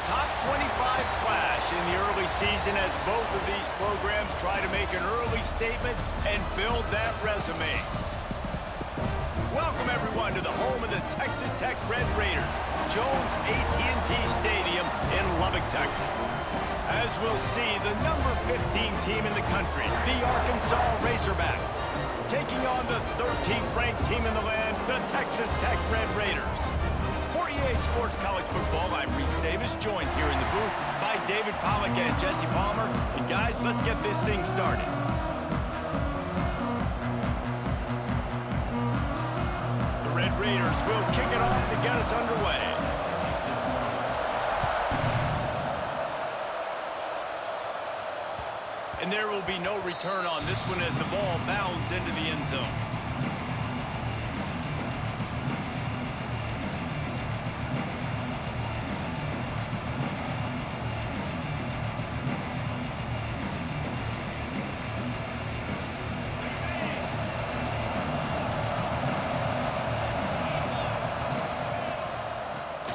top 25 clash in the early season as both of these programs try to make an early statement and build that resume. Welcome, everyone, to the home of the Texas Tech Red Raiders, Jones AT&T Stadium in Lubbock, Texas. As we'll see, the number 15 team in the country, the Arkansas Razorbacks, taking on the 13th ranked team in the land, the Texas Tech Red Raiders. For EA Sports College Football, I'm Reese Davis, joined here in the booth by David Pollack and Jesse Palmer. And guys, let's get this thing started. The Red Raiders will kick it off to get us underway. And there will be no return on this one as the ball bounds into the end zone.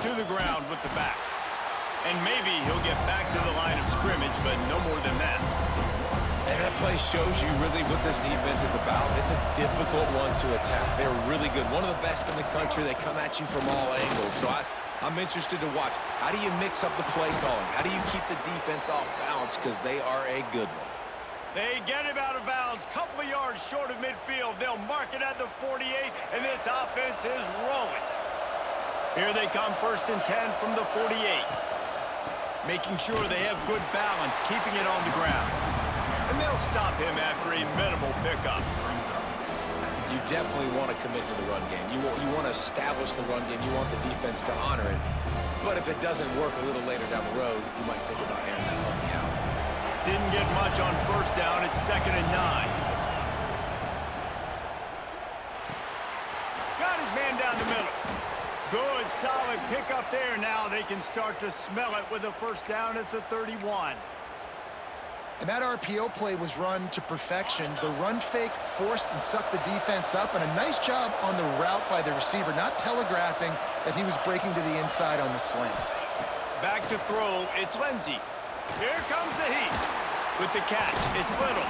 To the ground with the back. And maybe he'll get back to the line of scrimmage, but no more than that. And that play shows you really what this defense is about. It's a difficult one to attack. They're really good. One of the best in the country. They come at you from all angles. So I'm interested to watch. How do you mix up the play calling? How do you keep the defense off balance? Because they are a good one. They get him out of bounds, couple of yards short of midfield. They'll mark it at the 48, and this offense is rolling. Here they come, 1st and 10 from the 48. Making sure they have good balance, keeping it on the ground. And they'll stop him after a minimal pickup. You definitely want to commit to the run game. You want to establish the run game. You want the defense to honor it. But if it doesn't work a little later down the road, you might think about airing that puppy out. Didn't get much on 1st down. It's 2nd and 9. Got his man down the middle. Good, solid pickup there. Now they can start to smell it with a 1st down at the 31. And that RPO play was run to perfection. The run fake forced and sucked the defense up, and a nice job on the route by the receiver, not telegraphing that he was breaking to the inside on the slant. Back to throw, it's Lindsey. Here comes the heat. With the catch, it's Little.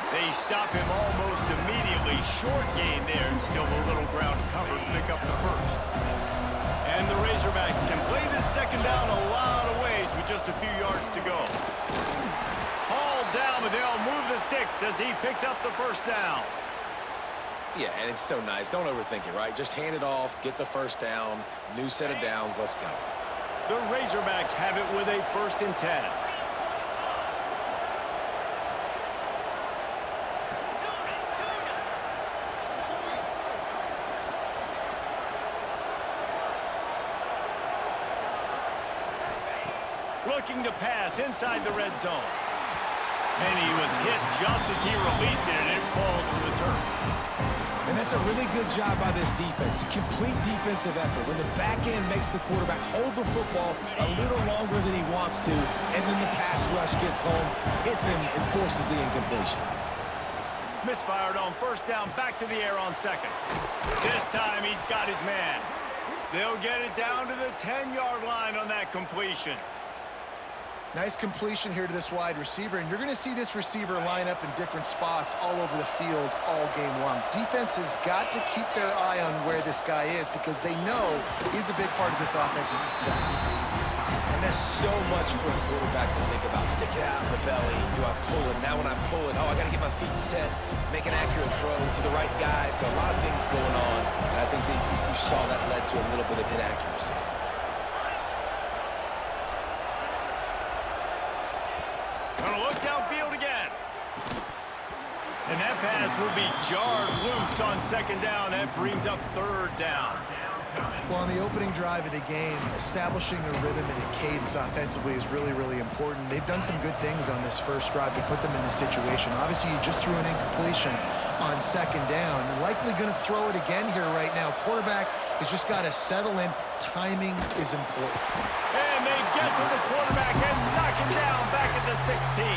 They stop him almost immediately. Short gain there, and still a little ground to cover to pick up the 1st. And the Razorbacks can play this 2nd down a lot of ways with just a few yards to go. Hauled down, but they'll move the sticks as he picks up the 1st down. Yeah, and it's so nice. Don't overthink it, right? Just hand it off, get the 1st down, new set of downs, let's go. The Razorbacks have it with a 1st and 10. Looking to pass inside the red zone. And he was hit just as he released it, and it falls to the turf. And that's a really good job by this defense. A complete defensive effort. When the back end makes the quarterback hold the football a little longer than he wants to, and then the pass rush gets home, hits him, and forces the incompletion. Misfired on 1st down, back to the air on 2nd. This time he's got his man. They'll get it down to the 10-yard line on that completion. Nice completion here to this wide receiver, and you're going to see this receiver line up in different spots all over the field all game long. Defense has got to keep their eye on where this guy is because they know he's a big part of this offense's success. And there's so much for a quarterback to think about. Stick it out in the belly. Do I pull it? Now when I pull it, I got to get my feet set, make an accurate throw to the right guy. So a lot of things going on, and I think that you saw that led to a little bit of inaccuracy. Gonna look downfield again. And that pass will be jarred loose on 2nd down. That brings up 3rd down. Well, on the opening drive of the game, establishing a rhythm and a cadence offensively is really, really important. They've done some good things on this 1st drive to put them in this situation. Obviously, you just threw an incompletion on 2nd down. Likely going to throw it again here right now. Quarterback has just got to settle in. Timing is important. And they get to the quarterback and knock him down back at the 16.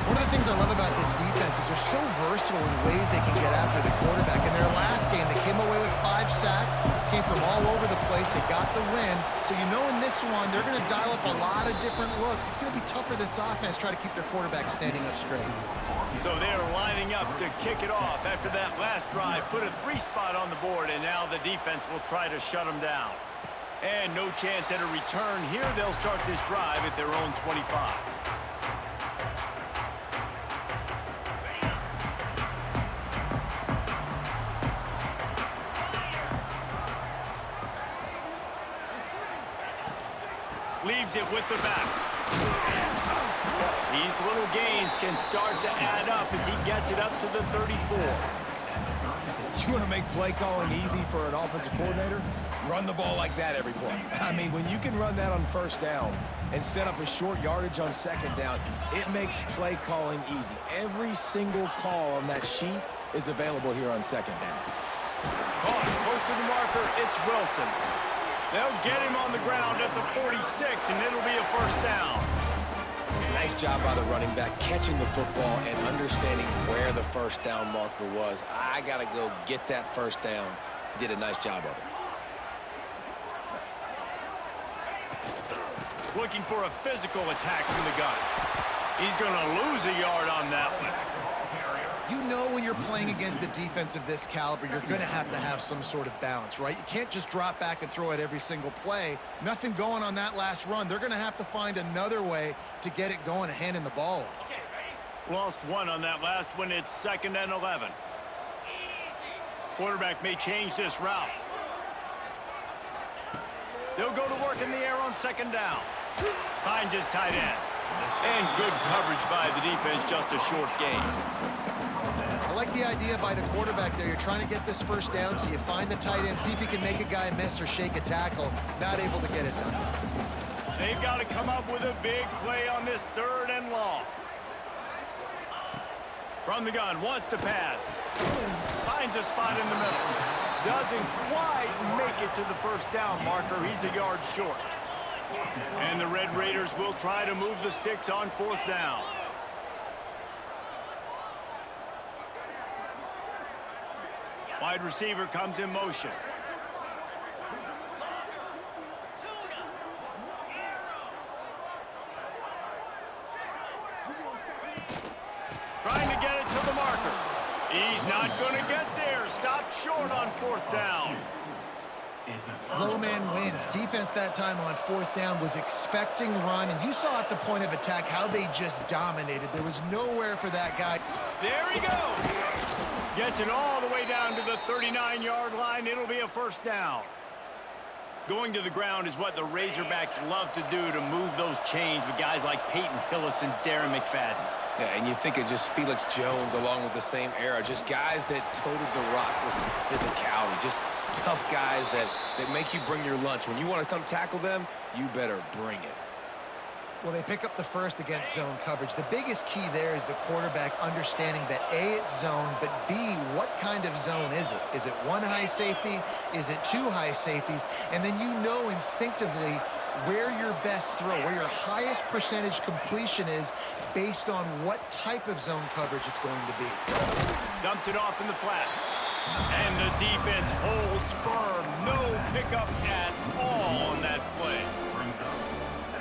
One of the things I love about this defense is they're so versatile in ways they can get after the quarterback. In their last game, they came away with 5 sacks, came from all over the place. They got the win. So you know in this one, they're going to dial up a lot of different looks. It's going to be tough for this offense to try to keep their quarterback standing up straight. So they're lining up to kick it off after that last drive. Put a 3-spot on the board, and now the defense will try to shut them down. And no chance at a return here. They'll start this drive at their own 25. Leaves it with the back. These little gains can start to add up as he gets it up to the 34. You want to make play calling easy for an offensive coordinator? Run the ball like that every play. I mean, when you can run that on first down and set up a short yardage on second down, it makes play calling easy. Every single call on that sheet is available here on second down. Caught close to the marker, it's Wilson. They'll get him on the ground at the 46, and it'll be a first down. Nice job by the running back, catching the football and understanding where the first down marker was. I got to go get that first down. He did a nice job of it. Looking for a physical attack from the gun. He's going to lose a yard on that one. You know when you're playing against a defense of this caliber, you're going to have some sort of balance, right? You can't just drop back and throw it every single play. Nothing going on that last run. They're going to have to find another way to get it going and handing the ball off. Lost one on that last one. It's 2nd and 11. Quarterback may change this route. They'll go to work in the air on second down. Finds his tight end. And good coverage by the defense, just a short gain. I like the idea by the quarterback there. You're trying to get this first down, so you find the tight end, see if you can make a guy miss or shake a tackle. Not able to get it done. They've got to come up with a big play on this 3rd and long. From the gun, wants to pass. Finds a spot in the middle. Doesn't quite make it to the first down marker. He's a yard short. And the Red Raiders will try to move the sticks on 4th down. Wide receiver comes in motion. Trying to get it to the marker. He's not going to get there. Stopped short on 4th down. Low man wins. Defense that time on 4th down was expecting run, and you saw at the point of attack how they just dominated. There was nowhere for that guy. There he goes. Gets it all the way down to the 39-yard line. It'll be a first down. Going to the ground is what the Razorbacks love to do to move those chains with guys like Peyton Hillis and Darren McFadden. Yeah, and you think of just Felix Jones along with the same era, just guys that toted the rock with some physicality, just tough guys that make you bring your lunch. When you want to come tackle them, you better bring it. Well, they pick up the first against zone coverage. The biggest key there is the quarterback understanding that A, it's zone, but B, what kind of zone is it? Is it one high safety? Is it two high safeties? And then you know instinctively where your best throw, where your highest percentage completion is based on what type of zone coverage it's going to be. Dumps it off in the flats. And the defense holds firm. No pickup at all on that play.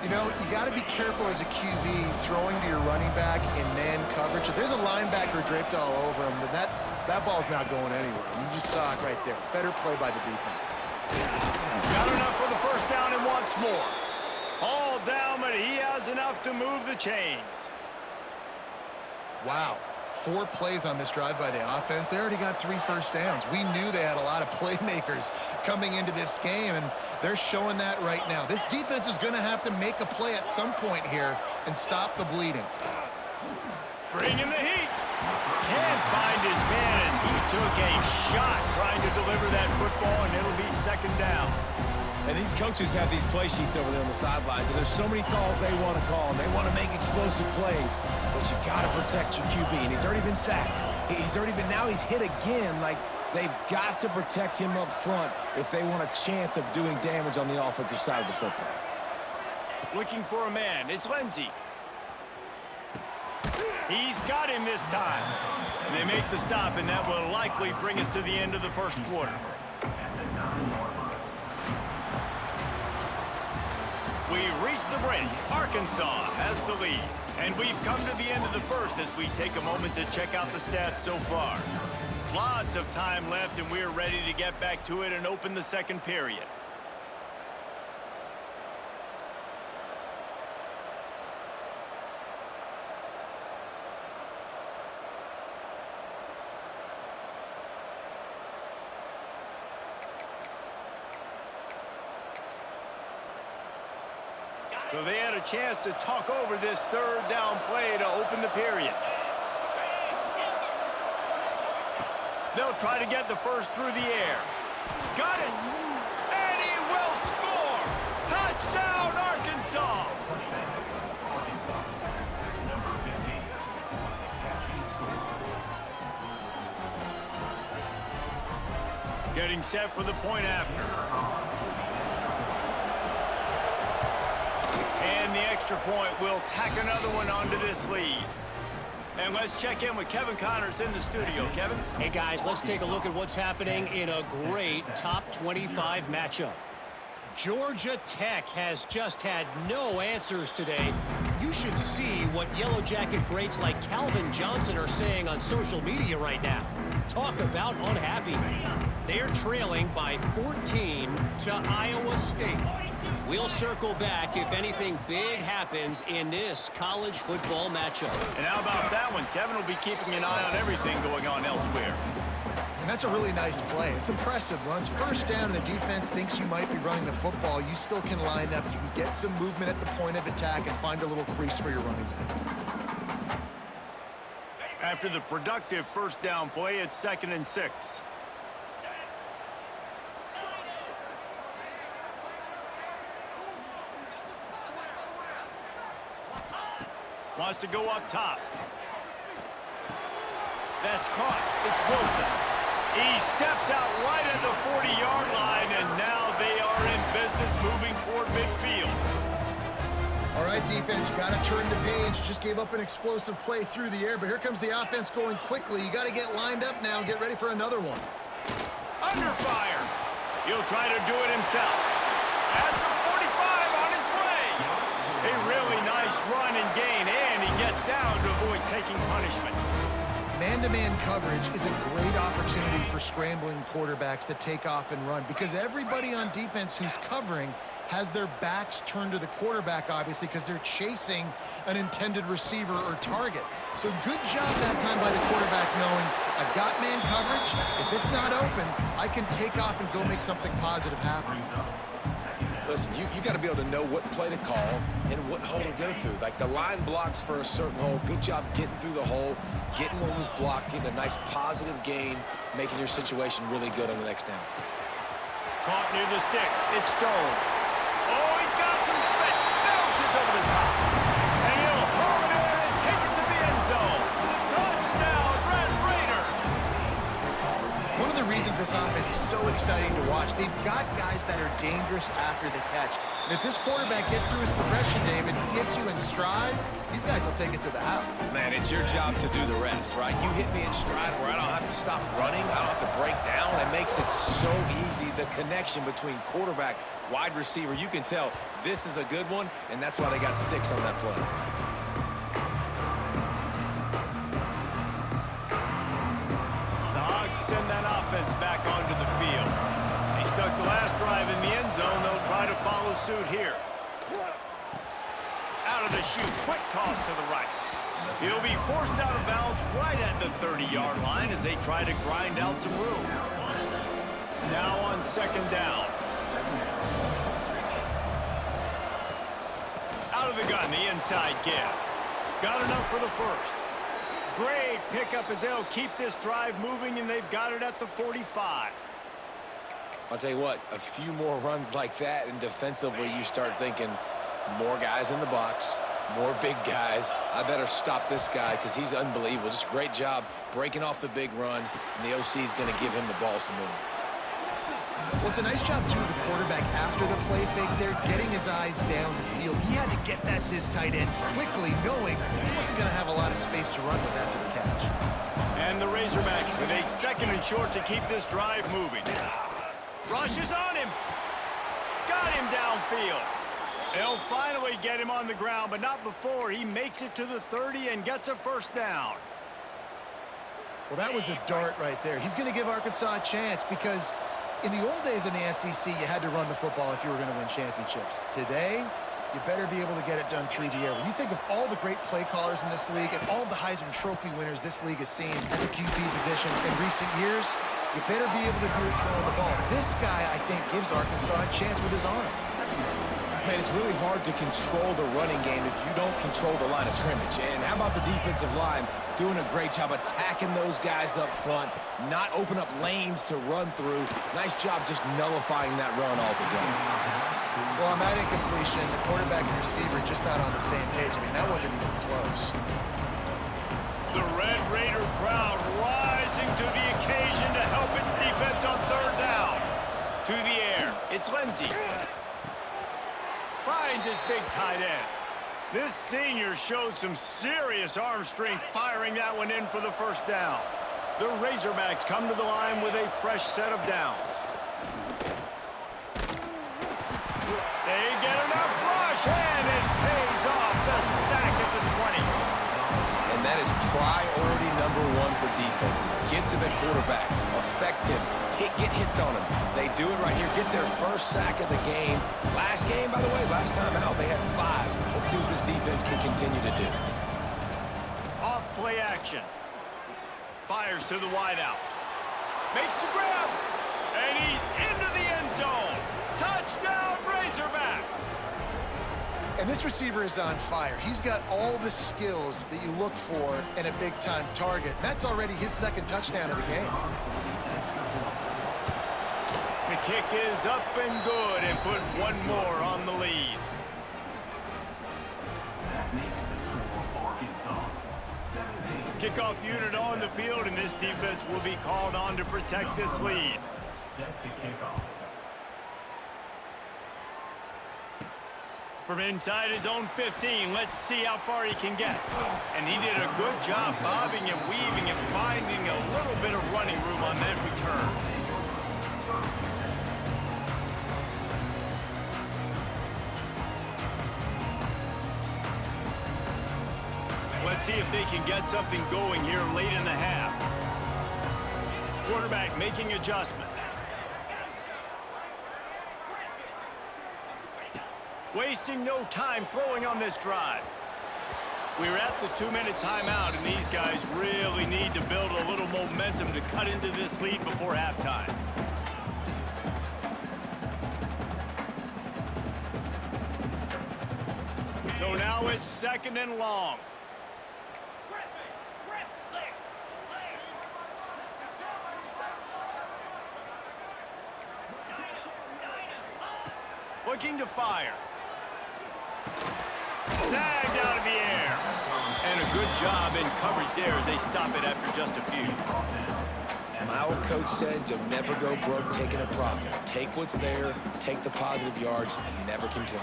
You know, you got to be careful as a QB throwing to your running back in man coverage. If there's a linebacker draped all over him, then that ball's not going anywhere. And you just saw it right there. Better play by the defense. Got enough for the first down and wants more. All down, but he has enough to move the chains. Wow. 4 plays on this drive by the offense. They already got 3 first downs. We knew they had a lot of playmakers coming into this game, and they're showing that right now. This defense is going to have to make a play at some point here and stop the bleeding. Bringing the heat. Can't find his man as he took a shot trying to deliver that football, and it'll be second down. And these coaches have these play sheets over there on the sidelines, and there's so many calls they want to call, and they want to make explosive plays, but you got to protect your QB, and he's already been sacked. Now he's hit again. Like, they've got to protect him up front if they want a chance of doing damage on the offensive side of the football. Looking for a man. It's Lindsey. He's got him this time. And they make the stop, and that will likely bring us to the end of the first quarter. We've reached the break. Arkansas has the lead. And we've come to the end of the first as we take a moment to check out the stats so far. Lots of time left, and we're ready to get back to it and open the second period. So they had a chance to talk over this third down play to open the period. They'll try to get the first through the air. Got it! And he will score! Touchdown, Arkansas! Getting set for the point after. And the extra point will tack another one onto this lead. And let's check in with Kevin Connors in the studio. Kevin? Hey, guys, let's take a look at what's happening in a great top 25 matchup. Georgia Tech has just had no answers today. You should see what Yellow Jacket greats like Calvin Johnson are saying on social media right now. Talk about unhappy. They're trailing by 14 to Iowa State. We'll circle back if anything big happens in this college football matchup. And how about that one? Kevin will be keeping an eye on everything going on elsewhere. And that's a really nice play. It's impressive. Runs first down, and the defense thinks you might be running the football. You still can line up. You can get some movement at the point of attack and find a little crease for your running back. After the productive first down play, it's 2nd and 6. Wants to go up top. That's caught. It's Wilson. He steps out right at the 40-yard line, and now they are in business moving toward midfield. All right, defense, you got to turn the page. Just gave up an explosive play through the air, but here comes the offense going quickly. You got to get lined up now and get ready for another one. Under fire. He'll try to do it himself. At the 45 on his way. A really nice run and gain, and he gets down to avoid taking punishment. Man-to-man coverage is a great opportunity for scrambling quarterbacks to take off and run because everybody on defense who's covering has their backs turned to the quarterback, obviously, because they're chasing an intended receiver or target. So good job that time by the quarterback knowing I've got man coverage. If it's not open, I can take off and go make something positive happen. Listen, you got to be able to know what play to call and what hole to go through. Like the line blocks for a certain hole. Good job getting through the hole, getting what was blocked, getting a nice positive gain, making your situation really good on the next down. Caught near the sticks. It's Stone. Oh, he's got some spin. Bounces over the top. And he'll haul it in and take it to the end zone. Touchdown, Red Raiders. One of the reasons this offense is so exciting to watch, they've got guys that are dangerous after the catch. And if this quarterback gets through his progression, David, hits you in stride, these guys will take it to the house. Man, it's your job to do the rest, right? You hit me in stride where I don't have to stop running. I don't have to break down. It makes it so easy. The connection between quarterback, wide receiver, you can tell this is a good one, and that's why they got 6 on that play. The Hogs send that offense back onto the field. They stuck the last drive in the end zone. They'll try to follow suit here. Out of the chute, quick toss to the right. He'll be forced out of bounds right at the 30-yard line as they try to grind out some room. Now on 2nd down. Out of the gun, the inside give. Got enough for the first. Great pickup as they'll keep this drive moving, and they've got it at the 45. I'll tell you what, a few more runs like that, and defensively you start thinking more guys in the box, more big guys. I better stop this guy because he's unbelievable. Just a great job breaking off the big run, and the OC is going to give him the ball some more. Well, it's a nice job, too, of the quarterback after the play fake there, getting his eyes down the field. He had to get that to his tight end quickly, knowing he wasn't going to have a lot of space to run with after the catch. And the Razorbacks with a 2nd and short to keep this drive moving. Rushes on him. Got him downfield. They'll finally get him on the ground, but not before he makes it to the 30 and gets a first down. Well, that was a dart right there. He's going to give Arkansas a chance because in the old days in the SEC, you had to run the football if you were going to win championships. Today, you better be able to get it done through the air. When you think of all the great play callers in this league and all of the Heisman Trophy winners this league has seen at the QB position in recent years, you better be able to do it throwing the ball. This guy, I think, gives Arkansas a chance with his arm. Man, it's really hard to control the running game if you don't control the line of scrimmage. And how about the defensive line doing a great job attacking those guys up front, not open up lanes to run through. Nice job just nullifying that run altogether. Well, on that incompletion, the quarterback and receiver just not on the same page. I mean, that wasn't even close. The Red Raider crowd rising to the occasion to help its defense on third down. To the air, it's Lindsey. Finds his big tight end. This senior shows some serious arm strength firing that one in for the first down. The Razorbacks come to the line with a fresh set of downs. They get enough rush, and it pays off the sack at the 20. And that is priority #1 for defenses. Get to the quarterback, affect him, get hits on him. They do it right here, get their first sack of the game. Last game, by the way, last time out, they had 5. Let's see what this defense can continue to do. Off play action. Fires to the wideout. Makes the grab. And he's into the end zone. Touchdown, Razorbacks. And this receiver is on fire. He's got all the skills that you look for in a big-time target. That's already his second touchdown of the game. The kick is up and good and put one more on the lead. Kickoff unit on the field, and this defense will be called on to protect this lead. Set to kick off. From inside his own 15, let's see how far he can get. And he did a good job bobbing and weaving and finding a little bit of running room on that return. Let's see if they can get something going here late in the half. Quarterback making adjustments. Wasting no time throwing on this drive. We're at the 2-minute timeout, and these guys really need to build a little momentum to cut into this lead before halftime. So now it's 2nd and long. Looking to fire. Snagged out of the air. And a good job in coverage there as they stop it after just a few. My old coach said you'll never go broke taking a profit. Take what's there, take the positive yards, and never complain.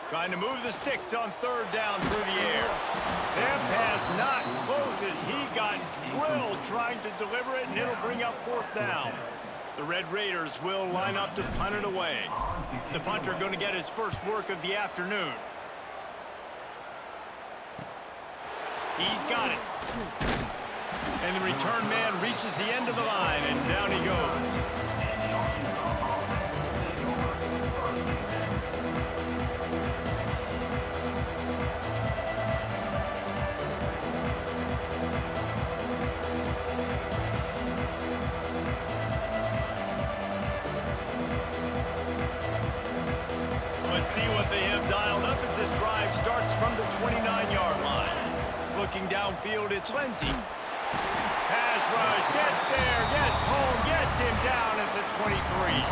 Trying to move the sticks on 3rd down through the air. That pass not close as he got drilled trying to deliver it, and it'll bring up 4th down. The Red Raiders will line up to punt it away. The punter going to get his first work of the afternoon. He's got it. And the return man reaches the end of the line, and down he goes. Let's see what they have dialed up as this drive starts from the 29-yard line. Looking downfield, it's Lindsey. Pass rush, gets there, gets home, gets him down at the 23.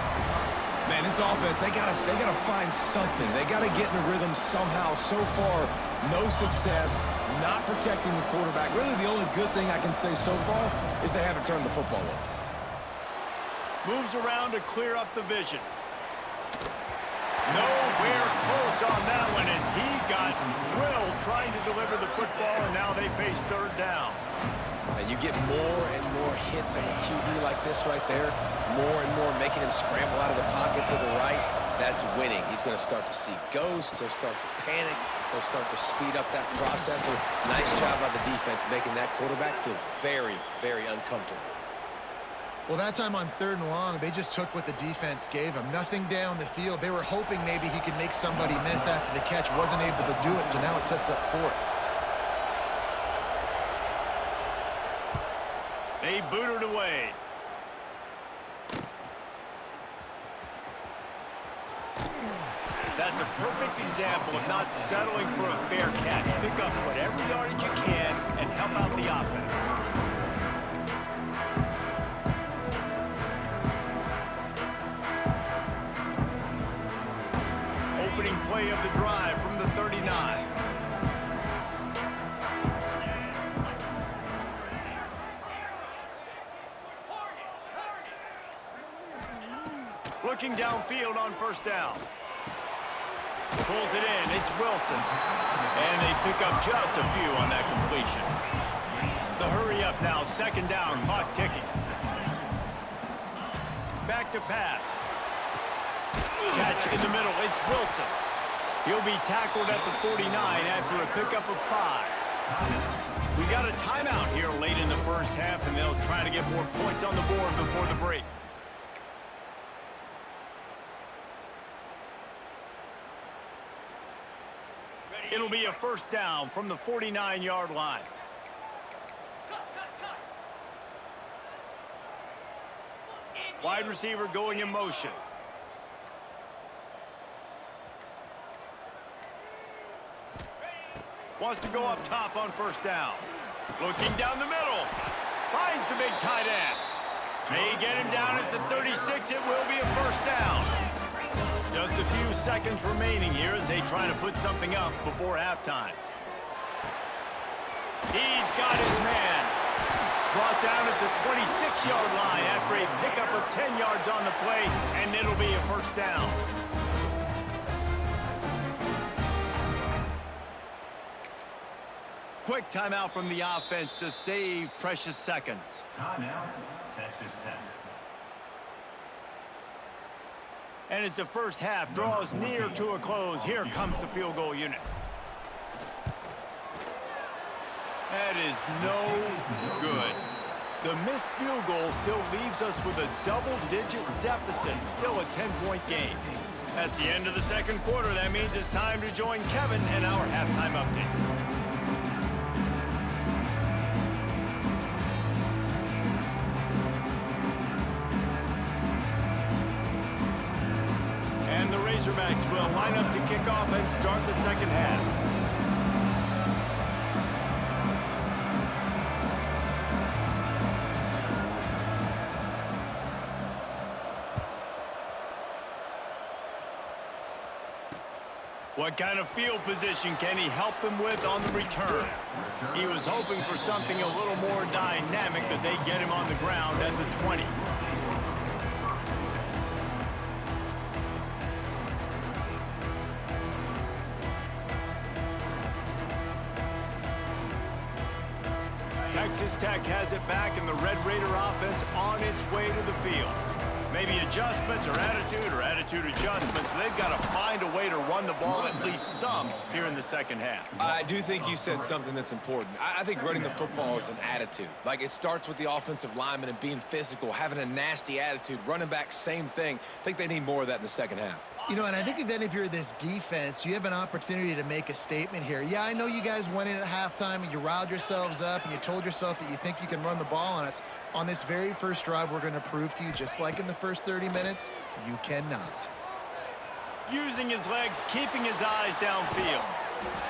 Man, this offense, they gotta find something. They gotta get in the rhythm somehow. So far, no success, not protecting the quarterback. Really, the only good thing I can say so far is they haven't turned the football over. Moves around to clear up the vision. Nowhere close on that one as he got drilled trying to deliver the football, and now they face 3rd down. And you get more and more hits on the QB like this right there, more and more making him scramble out of the pocket to the right. That's winning. He's going to start to see ghosts. He'll start to panic. He'll start to speed up that process. So nice job by the defense making that quarterback feel very, very uncomfortable. Well, that time on 3rd and long, they just took what the defense gave him. Nothing down the field. They were hoping maybe he could make somebody miss after the catch. Wasn't able to do it, so now it sets up 4th. They booted away. That's a perfect example of not settling for a fair catch. Pick up whatever yardage you can and help out the offense. Opening play of the drive from the 39. Looking downfield on 1st down. Pulls it in. It's Wilson. And they pick up just a few on that completion. The hurry up now. 2nd down. Clock ticking. Back to pass. Catch in the middle. It's Wilson. He'll be tackled at the 49 after a pickup of 5. We got a timeout here late in the 1st half, and they'll try to get more points on the board before the break. It'll be a 1st down from the 49-yard line. Wide receiver going in motion. Wants to go up top on 1st down. Looking down the middle. Finds the big tight end. May get him down at the 36. It will be a 1st down. Just a few seconds remaining here as they try to put something up before halftime. He's got his man. Brought down at the 26-yard line after a pickup of 10 yards on the play, and it'll be a 1st down. Quick timeout from the offense to save precious seconds. Timeout, Texas Tech. And as the 1st half draws near to a close, here comes the field goal unit. That is no good. The missed field goal still leaves us with a double-digit deficit, still a 10-point game. That's the end of the 2nd quarter. That means it's time to join Kevin in our halftime update. And the Razorbacks will line up to kick off and start the 2nd half. What kind of field position can he help them with on the return? He was hoping for something a little more dynamic, but they get him on the ground at the 20. Texas Tech has it back, and the Red Raider offense on its way to the field. Maybe adjustments or attitude adjustments, but they've got to find a way to run the ball at least some here in the 2nd half. I do think you said something that's important. I think running the football is an attitude. Like, it starts with the offensive lineman and being physical, having a nasty attitude. Running back, same thing. I think they need more of that in the 2nd half. You know, and I think then if you're this defense, you have an opportunity to make a statement here. Yeah, I know you guys went in at halftime and you riled yourselves up and you told yourself that you think you can run the ball on us. On this very first drive, we're going to prove to you, just like in the first 30 minutes, you cannot. Using his legs, keeping his eyes downfield.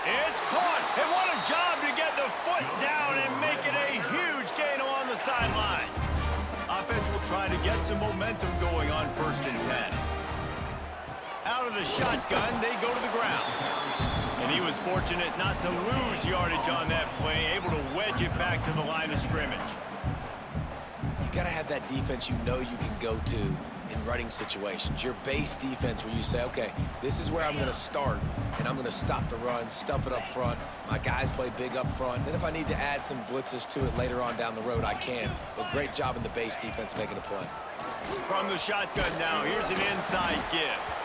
It's caught, and what a job to get the foot down and make it a huge gain along the sideline. Offense will try to get some momentum going on 1st and 10. Out of the shotgun, they go to the ground. And he was fortunate not to lose yardage on that play, able to wedge it back to the line of scrimmage. You got to have that defense you know you can go to in running situations. Your base defense where you say, okay, this is where I'm going to start, and I'm going to stop the run, stuff it up front. My guys play big up front. Then if I need to add some blitzes to it later on down the road, I can. But great job in the base defense making a play. From the shotgun now, here's an inside give.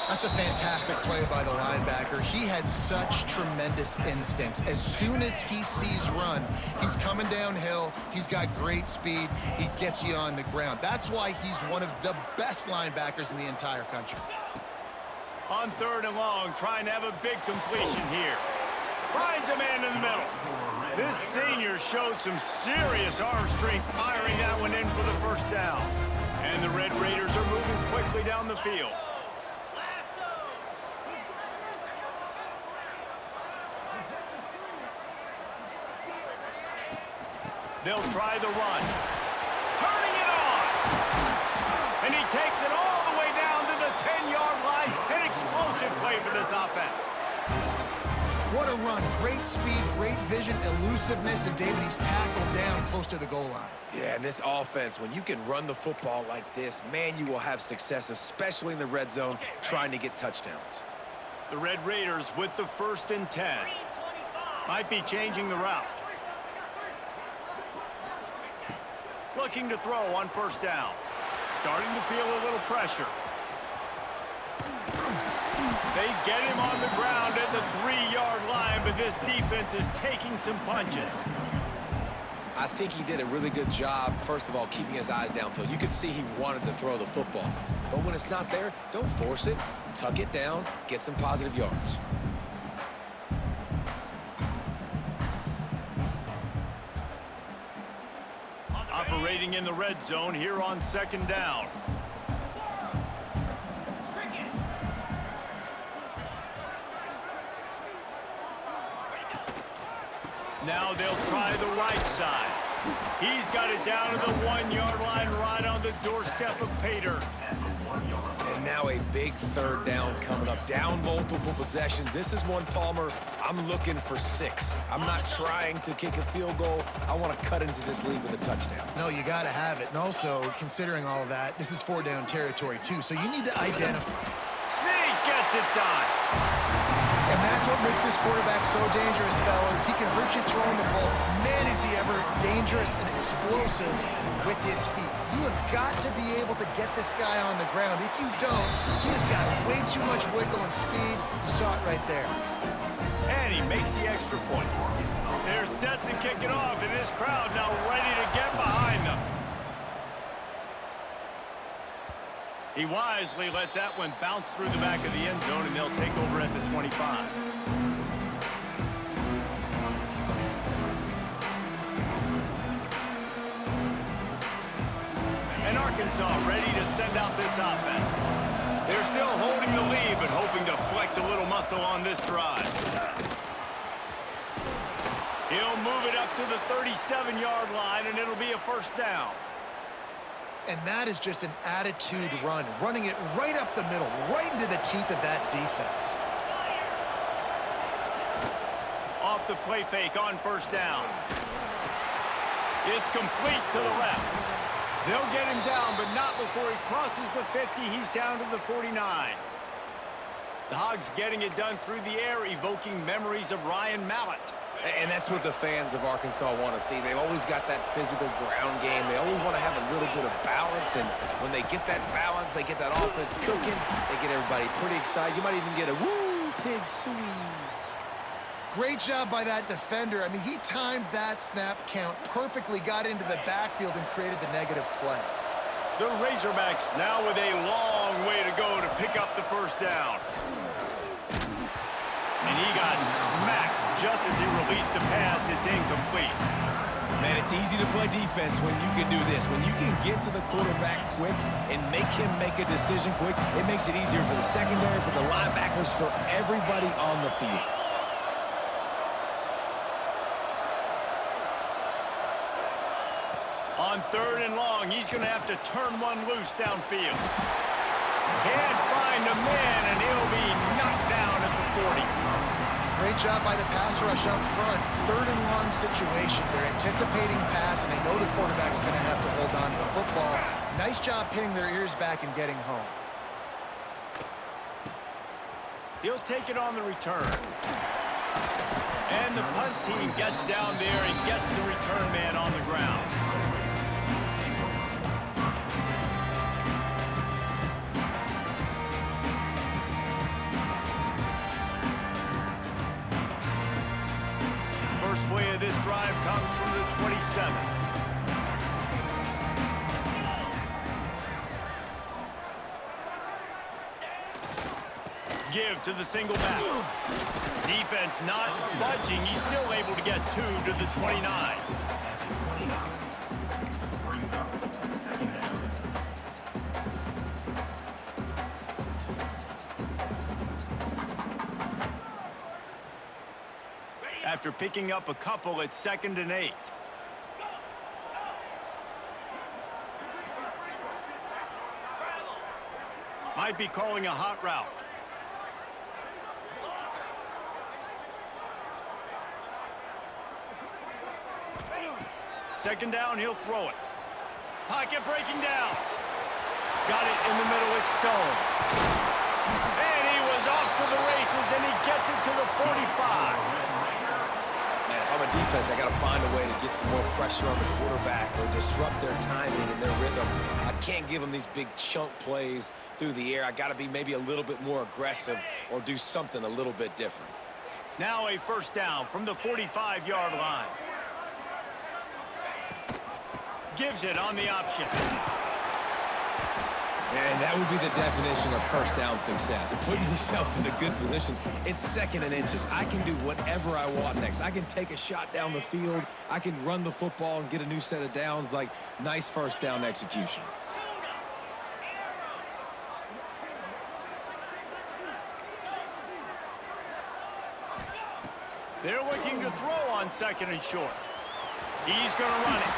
That's a fantastic play by the linebacker. He has such tremendous instincts. As soon as he sees run, he's coming downhill. He's got great speed. He gets you on the ground. That's why he's one of the best linebackers in the entire country. On 3rd and long, trying to have a big completion here. Finds a man in the middle. This senior showed some serious arm strength firing that one in for the first down. And the Red Raiders are moving quickly down the field. They'll try the run. Turning it on! And he takes it all the way down to the 10-yard line. An explosive play for this offense. What a run. Great speed, great vision, elusiveness, and David, he's tackled down close to the goal line. Yeah, and this offense, when you can run the football like this, man, you will have success, especially in the red zone, trying to get touchdowns. The Red Raiders with the 1st and 10. Might be changing the route. Looking to throw on 1st down. Starting to feel a little pressure. They get him on the ground at the 3-yard line, but this defense is taking some punches. I think he did a really good job, first of all, keeping his eyes downfield. You could see he wanted to throw the football. But when it's not there, don't force it. Tuck it down, get some positive yards. Operating in the red zone here on 2nd down. Now they'll try the right side. He's got it down to the 1-yard line right on the doorstep of Pater. And now a big 3rd down coming up. Down multiple possessions. This is one, Palmer, I'm looking for 6. I'm not trying to kick a field goal. I want to cut into this lead with a touchdown. No, you got to have it. And also, considering all of that, this is 4-down territory, too. So you need to identify. Sneak gets it done. And that's what makes this quarterback so dangerous, fellas. He can hurt you throwing the ball. Man, is he ever dangerous and explosive with his feet. You have got to be able to get this guy on the ground. If you don't, he has got way too much wiggle and speed. You saw it right there. And he makes the extra point. They're set to kick it off, and this crowd now ready to get behind them. He wisely lets that one bounce through the back of the end zone, and they'll take over at the 25. And Arkansas ready to send out this offense. They're still holding the lead, but hoping to flex a little muscle on this drive. He'll move it up to the 37-yard line, and it'll be a 1st down. And that is just an attitude run, running it right up the middle, right into the teeth of that defense. Off the play fake on 1st down. It's complete to the left. They'll get him down, but not before he crosses the 50. He's down to the 49. The Hogs getting it done through the air, evoking memories of Ryan Mallett. And that's what the fans of Arkansas want to see. They've always got that physical ground game. They always want to have a little bit of balance, and when they get that balance, they get that offense cooking, they get everybody pretty excited. You might even get a woo, pig suey. Great job by that defender. I mean, he timed that snap count perfectly, got into the backfield and created the negative play. The Razorbacks now with a long way to go to pick up the 1st down. And he got smacked just as he released the pass. It's incomplete. Man, it's easy to play defense when you can do this. When you can get to the quarterback quick and make him make a decision quick, it makes it easier for the secondary, for the linebackers, for everybody on the field. On 3rd and long, he's going to have to turn one loose downfield. Can't find a man, and he'll be knocked down at the 40. Great job by the pass rush up front. 3rd and long situation. They're anticipating pass, and they know the quarterback's going to have to hold on to the football. Nice job pinning their ears back and getting home. He'll take it on the return. And the punt team gets down there and gets the return man on the ground. First play of this drive comes from the 27. Give to the single back. Defense not budging. He's still able to get 2 to the 29. After picking up a couple, it's 2nd and 8. Might be calling a hot route. Second down, he'll throw it. Pocket breaking down. Got it in the middle, it's Stone. And he was off to the races, and he gets it to the 45. Man, if I'm a defense, I got to find a way to get some more pressure on the quarterback or disrupt their timing and their rhythm. I can't give them these big chunk plays through the air. I got to be maybe a little bit more aggressive or do something a little bit different. Now a first down from the 45-yard line. Gives it on the option. And that would be the definition of first down success. Putting yourself in a good position. It's 2nd and inches. I can do whatever I want next. I can take a shot down the field. I can run the football and get a new set of downs. Like, nice first down execution. They're looking to throw on 2nd and short. He's going to run it.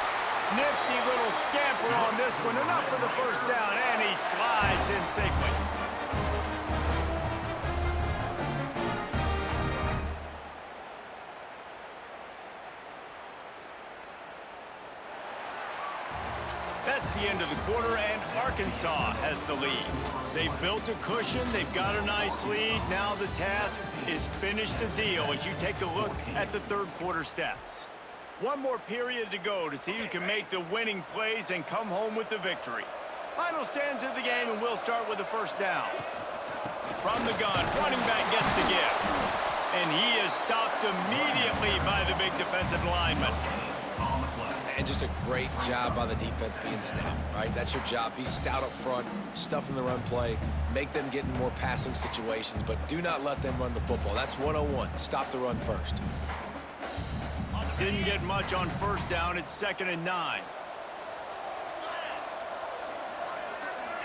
Nifty little scamper on this one. Enough for the first down, and he slides in safely. That's the end of the quarter, and Arkansas has the lead. They've built a cushion. They've got a nice lead. Now the task is finish the deal as you take a look at the 3rd quarter stats. One more period to go to see who can make the winning plays and come home with the victory. Final stands of the game, and we'll start with the first down. From the gun, running back gets the give. And he is stopped immediately by the big defensive lineman. And just a great job by the defense being stout, right? That's your job. Be stout up front, stuff in the run play, make them get in more passing situations, but do not let them run the football. That's 101. Stop the run first. Didn't get much on first down. It's 2nd and 9.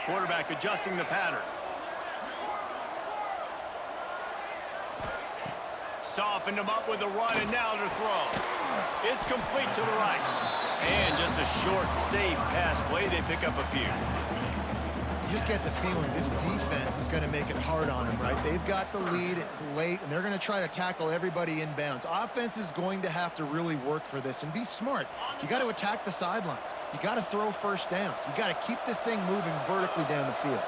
Quarterback adjusting the pattern. Softened him up with a run, and now to throw. It's complete to the right. And just a short, safe pass play. They pick up a few. You just get the feeling this defense is going to make it hard on them, right? They've got the lead, it's late, and they're going to try to tackle everybody inbounds. Offense is going to have to really work for this and be smart. You got to attack the sidelines. You got to throw first downs. You got to keep this thing moving vertically down the field.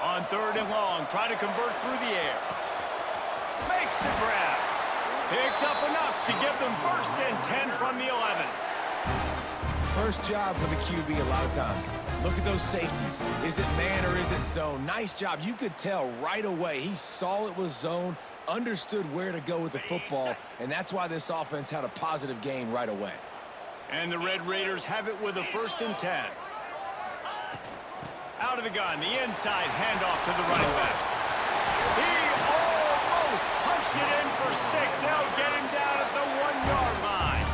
On 3rd and long, try to convert through the air. Makes the grab. Picks up enough to give them 1st and 10 from the 11. First job for the QB a lot of times. Look at those safeties. Is it man or is it zone? Nice job. You could tell right away. He saw it was zone, understood where to go with the football, and that's why this offense had a positive gain right away. And the Red Raiders have it with a 1st and 10. Out of the gun, the inside handoff to the running back. He almost punched it in for 6. They'll get him down at the 1-yard line.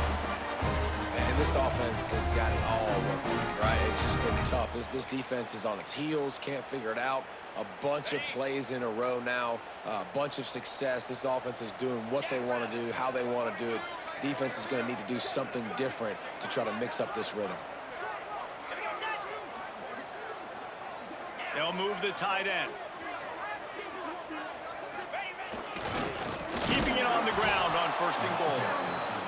And this offense has got it all working, right? It's just been tough. This defense is on its heels, can't figure it out. A bunch of plays in a row now, a bunch of success. This offense is doing what they want to do, how they want to do it. Defense is going to need to do something different to try to mix up this rhythm. They'll move the tight end. Keeping it on the ground on 1st and goal.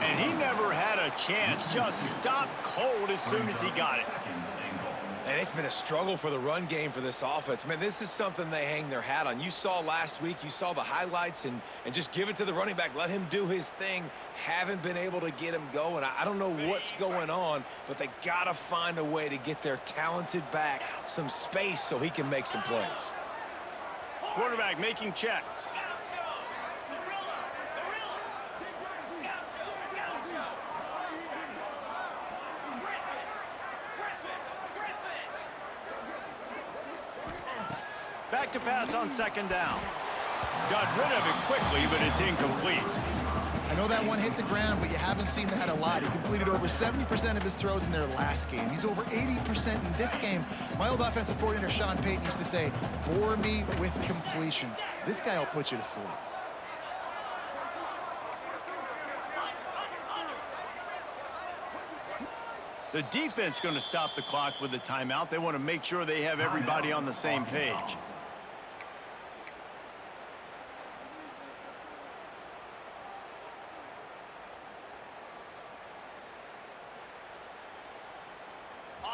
And he never had a chance. Just stopped cold as soon as he got it. And it's been a struggle for the run game for this offense. Man, this is something they hang their hat on. You saw last week, you saw the highlights, and just give it to the running back. Let him do his thing. Haven't been able to get him going. I don't know what's going on, but they got to find a way to get their talented back some space so he can make some plays. Quarterback making checks. Back to pass on 2nd down. Got rid of it quickly, but it's incomplete. I know that one hit the ground, but you haven't seen that a lot. He completed over 70% of his throws in their last game. He's over 80% in this game. My old offensive coordinator, Sean Payton, used to say, bore me with completions. This guy will put you to sleep. The defense going to stop the clock with a timeout. They want to make sure they have everybody on the same page.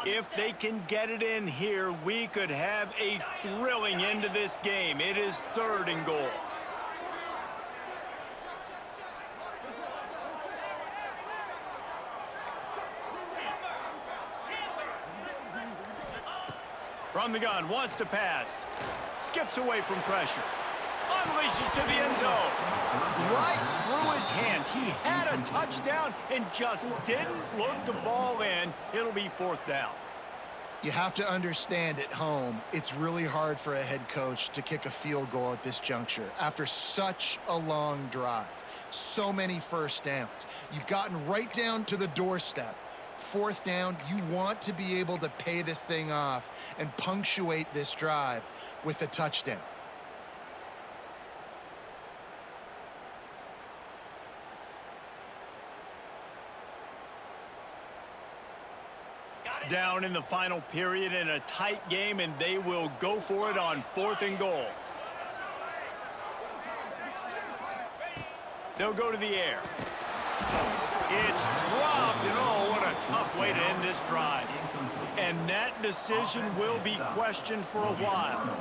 If they can get it in here, we could have a thrilling end to this game. It is 3rd and goal. From the gun, wants to pass. Skips away from pressure. Unleashes to the end zone. Right through his hands. He had a touchdown and just didn't look the ball in. It'll be 4th down. You have to understand at home, it's really hard for a head coach to kick a field goal at this juncture after such a long drive. So many 1st downs. You've gotten right down to the doorstep. 4th down, you want to be able to pay this thing off and punctuate this drive with a touchdown. Down in the final period in a tight game, and they will go for it on 4th and goal. They'll go to the air. It's dropped, and oh, what a tough way to end this drive. And that decision will be questioned for a while.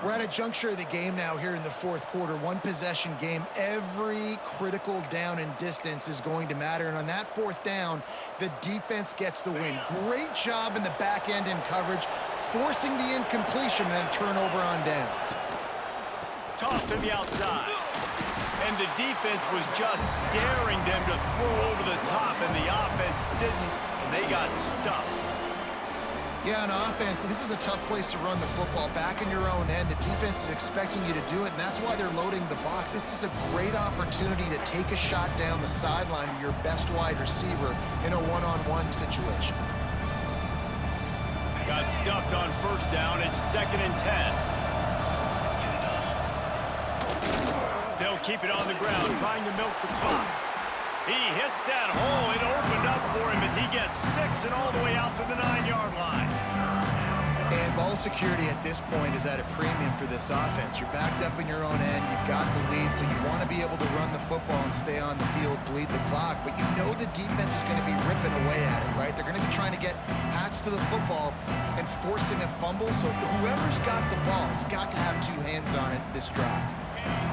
We're at a juncture of the game now here in the 4th quarter. One possession game. Every critical down and distance is going to matter. And on that 4th down, the defense gets the win. Great job in the back end in coverage, forcing the incompletion and a turnover on downs. Toss to the outside. And the defense was just daring them to throw over the top, and the offense didn't, and they got stuffed. Yeah, on offense, this is a tough place to run the football. Back in your own end, the defense is expecting you to do it, and that's why they're loading the box. This is a great opportunity to take a shot down the sideline to your best wide receiver in a one-on-one situation. Got stuffed on 1st down. It's 2nd and 10. They'll keep it on the ground, trying to milk the clock. He hits that hole. It opened up for him as he gets 6 and all the way out to the 9-yard line. And ball security at this point is at a premium for this offense. You're backed up in your own end. You've got the lead, so you want to be able to run the football and stay on the field, bleed the clock. But you know the defense is going to be ripping away at it, right? They're going to be trying to get hats to the football and forcing a fumble. So whoever's got the ball has got to have 2 hands on it this drive.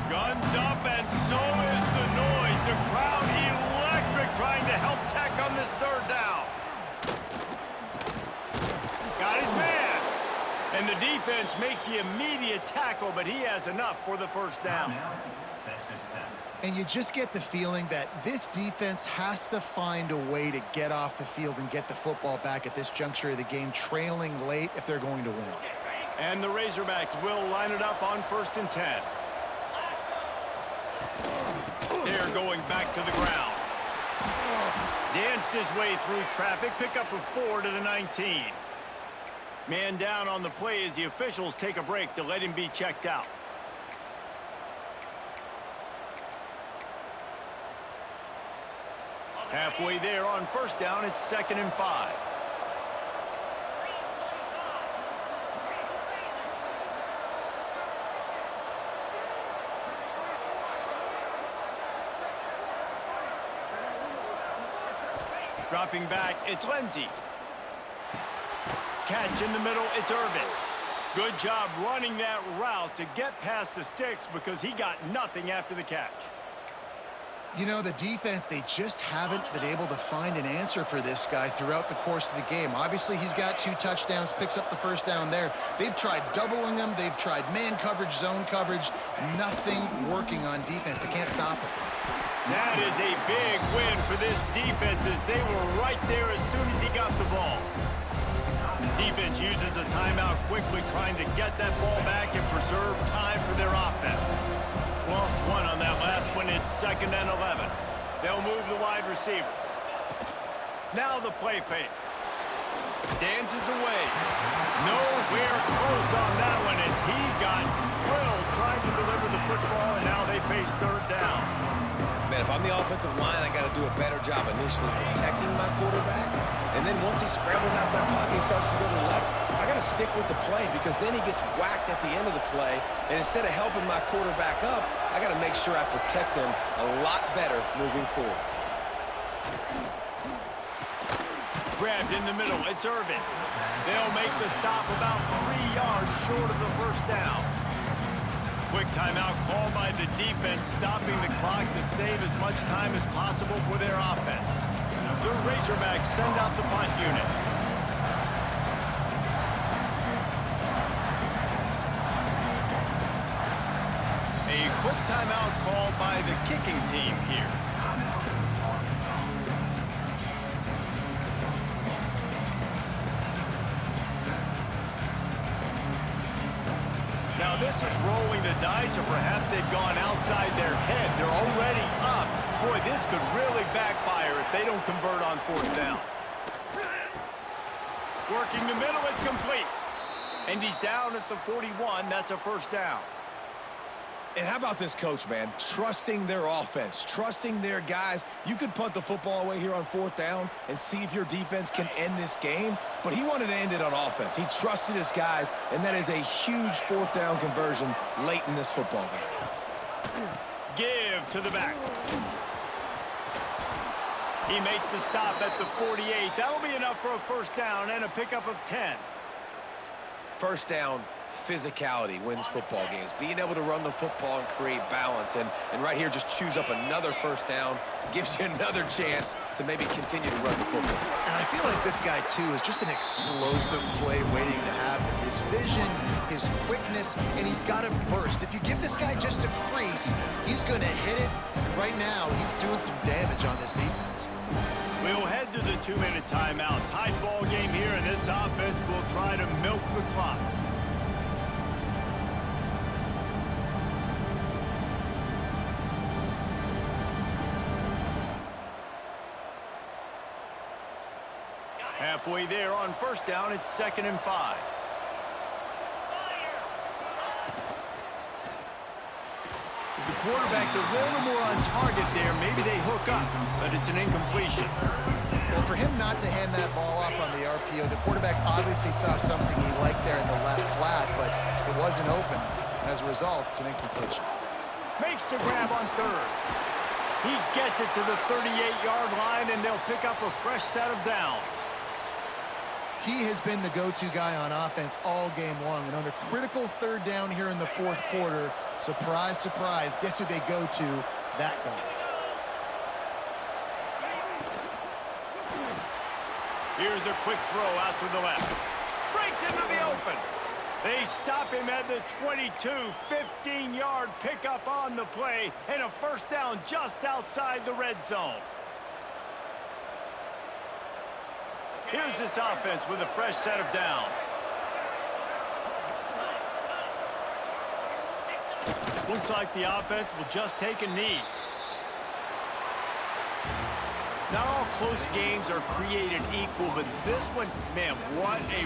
Guns up, and so is the noise. The crowd electric, trying to help Tech on this 3rd down. Got his man. And the defense makes the immediate tackle, but he has enough for the 1st down. And you just get the feeling that this defense has to find a way to get off the field and get the football back at this juncture of the game, trailing late if they're going to win. And the Razorbacks will line it up on 1st and 10. They're going back to the ground. Danced his way through traffic, pick up a 4 to the 19. Man down on the play as the officials take a break to let him be checked out. Halfway there on first down, it's 2nd and 5. Dropping back, it's Lindsey. Catch in the middle, it's Irvin. Good job running that route to get past the sticks because he got nothing after the catch. You know, the defense, they just haven't been able to find an answer for this guy throughout the course of the game. Obviously, he's got 2 touchdowns, picks up the first down there. They've tried doubling him. They've tried man coverage, zone coverage. Nothing working on defense. They can't stop him. That is a big win for this defense as they were right there as soon as he got the ball. Defense uses a timeout quickly, trying to get that ball back and preserve time for their offense. Lost 1 on that last one. It's 2nd and 11. They'll move the wide receiver. Now the play fake. Dances away. Nowhere close on that one as he got drilled trying to deliver the football, and now they face 3rd down. Man, if I'm the offensive line, I got to do a better job initially protecting my quarterback. And then once he scrambles out of that pocket, he starts to go to the left, I got to stick with the play because then he gets whacked at the end of the play. And instead of helping my quarterback up, I got to make sure I protect him a lot better moving forward. Grabbed in the middle, it's Irvin. They'll make the stop about 3 yards short of the first down. Quick timeout called by the defense, stopping the clock to save as much time as possible for their offense. The Razorbacks send out the punt unit. A quick timeout called by the kicking team here. Now this is rolling the dice, or perhaps they've gone outside their head. They're already up. Boy, this could really backfire if they don't convert on 4th down. Working the middle, it's complete. And he's down at the 41. That's a first down. And how about this coach, man? Trusting their offense, trusting their guys. You could punt the football away here on 4th down and see if your defense can end this game, but he wanted to end it on offense. He trusted his guys, and that is a huge 4th down conversion late in this football game. Give to the back. He makes the stop at the 48. That'll be enough for a first down and a pickup of 10. First down, physicality wins football games. Being able to run the football and create balance. And right here, just choose up another first down. Gives you another chance to maybe continue to run the football. And I feel like this guy, too, is just an explosive play waiting to happen. His vision, his quickness, and he's got a burst. If you give this guy just a crease, he's going to hit it. Right now, he's doing some damage on this defense. We'll head to the 2-minute timeout. Tied ball game here, and this offense will try to milk the clock. Halfway there on first down, it's 2nd and 5. If the quarterback's a little more on target there, maybe they hook up, but it's an incompletion. Well, for him not to hand that ball off on the RPO, the quarterback obviously saw something he liked there in the left flat, but it wasn't open. And as a result, it's an incompletion. Makes the grab on 3rd. He gets it to the 38-yard line, and they'll pick up a fresh set of downs. He has been the go-to guy on offense all game long. And on a critical 3rd down here in the 4th quarter, surprise, surprise, guess who they go to? That guy. Here's a quick throw out to the left. Breaks into the open. They stop him at the 22, 15-yard pickup on the play, and a first down just outside the red zone. Here's this offense with a fresh set of downs. Looks like the offense will just take a knee. Not all close games are created equal, but this one, man, what a